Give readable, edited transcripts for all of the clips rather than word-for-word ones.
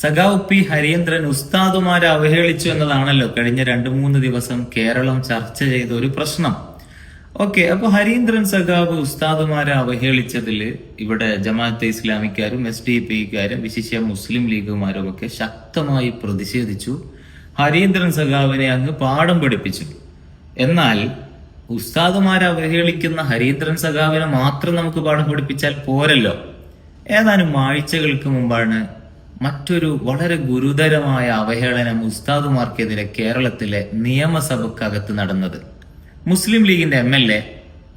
സഖാവ് പി ഹരീന്ദ്രൻ ഉസ്താദുമാരെ അവഹേളിച്ചു എന്നതാണല്ലോ കഴിഞ്ഞ 2-3 ദിവസം കേരളം ചർച്ച ചെയ്ത ഒരു പ്രശ്നം. ഓക്കെ, അപ്പൊ ഹരീന്ദ്രൻ സഖാവ് ഉസ്താദുമാരെ അവഹേളിച്ചതിൽ ഇവിടെ ജമാഅത്തെ ഇസ്ലാമിക്കാരും SDPക്കാരും വിശിഷ്യ മുസ്ലിം ലീഗുമാരും ഒക്കെ ശക്തമായി പ്രതിഷേധിച്ചു. ഹരീന്ദ്രൻ സഖാവിനെ അങ്ങ് പാഠം പഠിപ്പിച്ചു. എന്നാൽ ഉസ്താദുമാരെ അവഹേളിക്കുന്ന ഹരീന്ദ്രൻ സഖാവിനെ മാത്രം നമുക്ക് പാഠം പഠിപ്പിച്ചാൽ പോരല്ലോ. ഏതാനും ആഴ്ചകൾക്ക് മുമ്പാണ് മറ്റൊരു വളരെ ഗുരുതരമായ അവഹേളനം ഉസ്താദുമാർക്കെതിരെ കേരളത്തിലെ നിയമസഭക്കകത്ത് നടന്നത്. മുസ്ലിം ലീഗിന്റെ MLA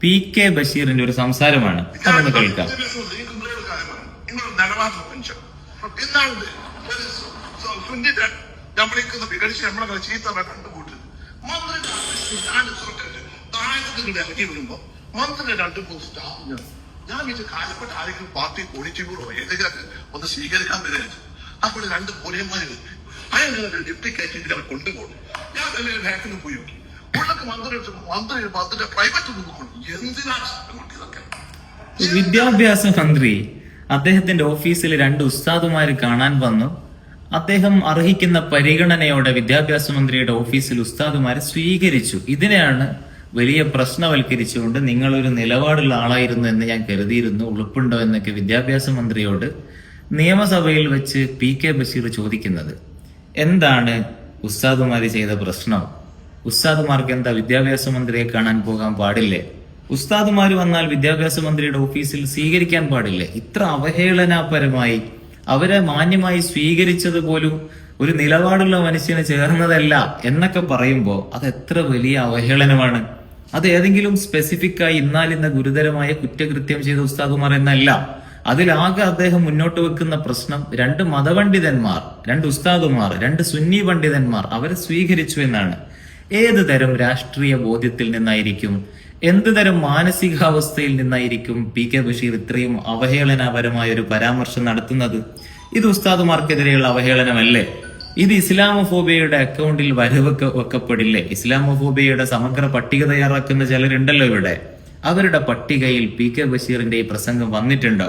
PK ബഷീറിന്റെ ഒരു സംസാരമാണ്. അതൊന്ന് കേൾക്കാം. ഞാൻ ഇത് കാലപ്പെട്ട ആരെങ്കിലും പാർട്ടി പൊളിറ്റിക്കൂടോ ഏതെങ്കിലും ഒന്ന് സ്വീകരിക്കാൻ വരികയാണ്. അപ്പോൾ 2 പൊലിയന്മാര് അയാൾ ഡെപ്ലിക്കേറ്റ് അവർ കൊണ്ടുപോകും. ഞാൻ വലിയ ബാക്കിൽ പോയി നോക്കി. ഉള്ളൊക്കെ മന്ത്രി പ്രൈവറ്റ് എന്തിനാണ് ഇതൊക്കെ? വിദ്യാഭ്യാസ മന്ത്രി അദ്ദേഹത്തിന്റെ ഓഫീസിൽ 2 ഉസ്താദുമാര് കാണാൻ വന്നു. അദ്ദേഹം അർഹിക്കുന്ന പരിഗണനയോടെ വിദ്യാഭ്യാസ മന്ത്രിയുടെ ഓഫീസിൽ ഉസ്താദുമാരെ സ്വീകരിച്ചു. ഇതിനെയാണ് വലിയ പ്രശ്നവൽക്കരിച്ചുകൊണ്ട് നിങ്ങളൊരു നിലപാടുള്ള ആളായിരുന്നു എന്ന് ഞാൻ കരുതിയിരുന്നു, ഉളുപ്പുണ്ടോ എന്നൊക്കെ വിദ്യാഭ്യാസ മന്ത്രിയോട് നിയമസഭയിൽ വെച്ച് PK ബഷീർ ചോദിക്കുന്നത്. എന്താണ് ഉസ്താദുമാര് ചെയ്ത പ്രശ്നം? ഉസ്താദുമാർക്ക് എന്താ വിദ്യാഭ്യാസ മന്ത്രിയെ കാണാൻ പോകാൻ പാടില്ലേ? ഉസ്താദുമാര് വന്നാൽ വിദ്യാഭ്യാസ മന്ത്രിയുടെ ഓഫീസിൽ സ്വീകരിക്കാൻ പാടില്ലേ? ഇത്ര അവഹേളനപരമായി അവരെ മാന്യമായി സ്വീകരിച്ചത് പോലും ഒരു നിലപാടുള്ള മനുഷ്യന് ചേർന്നതല്ല എന്നൊക്കെ പറയുമ്പോൾ അത് എത്ര വലിയ അവഹേളനമാണ്. അത് ഏതെങ്കിലും സ്പെസിഫിക് ആയി ഇന്ന ഗുരുതരമായ കുറ്റകൃത്യം ചെയ്ത ഉസ്താദുമാർ എന്നല്ല. അതിലാകെ അദ്ദേഹം മുന്നോട്ട് വെക്കുന്ന പ്രശ്നം 2 മതപണ്ഡിതന്മാർ, 2 ഉസ്താദുമാർ, 2 സുന്നി പണ്ഡിതന്മാർ അവരെ സ്വീകരിച്ചു എന്നാണ്. ഏത് തരം രാഷ്ട്രീയ ബോധ്യത്തിൽ നിന്നായിരിക്കും, എന്ത് തരം മാനസികാവസ്ഥയിൽ നിന്നായിരിക്കും PK ബഷീർ ഇത്രയും അവഹേളനപരമായ ഒരു പരാമർശം നടത്തുന്നത്? ഇത് ഉസ്താദുമാർക്കെതിരെയുള്ള അവഹേളനമല്ലേ? ഇത് ഇസ്ലാമോഫോബിയയുടെ അക്കൗണ്ടിൽ വെക്കപ്പെടില്ലേ? ഇസ്ലാമോഫോബിയയുടെ സമഗ്ര പട്ടിക തയ്യാറാക്കുന്ന ചിലരുണ്ടല്ലോ ഇവിടെ. അവരുടെ പട്ടികയിൽ PK ബഷീറിന്റെ ഈ പ്രസംഗം വന്നിട്ടുണ്ടോ?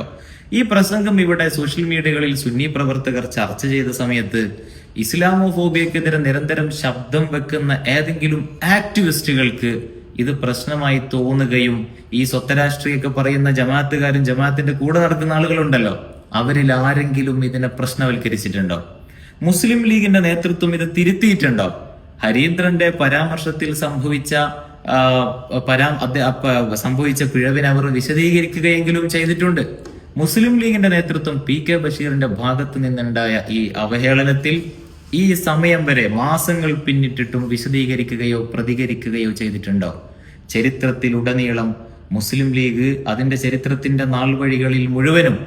ഈ പ്രസംഗം ഇവിടെ സോഷ്യൽ മീഡിയകളിൽ സുന്നി പ്രവർത്തകർ ചർച്ച ചെയ്ത സമയത്ത് ഇസ്ലാമോഫോബിയക്കെതിരെ നിരന്തരം ശബ്ദം വെക്കുന്ന ഏതെങ്കിലും ആക്ടിവിസ്റ്റുകൾക്ക് ഇത് പ്രശ്നമായി തോന്നുകയും ഈ സ്വത്തരാഷ്ട്രീയൊക്കെ പറയുന്ന ജമാഅത്തുകാരും ജമാഅത്തിന്റെ കൂടെ നടക്കുന്ന ആളുകളുണ്ടല്ലോ, അവരിൽ ആരെങ്കിലും ഇതിനെ പ്രശ്നവൽക്കരിച്ചിട്ടുണ്ടോ? മുസ്ലിം ലീഗിന്റെ നേതൃത്വം ഇത് തിരുത്തിയിട്ടുണ്ടോ? ഹരീന്ദ്രന്റെ പരാമർശത്തിൽ സംഭവിച്ച പിഴവിനെ അവർ വിശദീകരിക്കുകയെങ്കിലും ചെയ്തിട്ടുണ്ട്. മുസ്ലിം ലീഗിന്റെ നേതൃത്വം PK ബഷീറിന്റെ ഭാഗത്ത് നിന്നുണ്ടായ ഈ അവഹേളനത്തിൽ ഈ സമയം വരെ മാസങ്ങൾ പിന്നിട്ടിട്ടും വിശദീകരിക്കുകയോ പ്രതികരിക്കുകയോ ചെയ്തിട്ടുണ്ടോ? ചരിത്രത്തിലുടനീളം മുസ്ലിം ലീഗ് അതിന്റെ ചരിത്രത്തിന്റെ നാൾവഴികളിൽ മുഴുവനും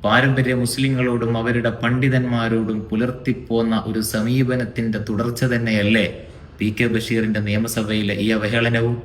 പാരമ്പര്യ മുസ്ലിങ്ങളോടും അവരുടെ പണ്ഡിതന്മാരോടും പുലർത്തിപ്പോന്ന ഒരു സമീപനത്തിന്റെ തുടർച്ച തന്നെയല്ലേ PK ബഷീറിന്റെ നിയമസഭയിലെ ഈ അവഹേളനവും?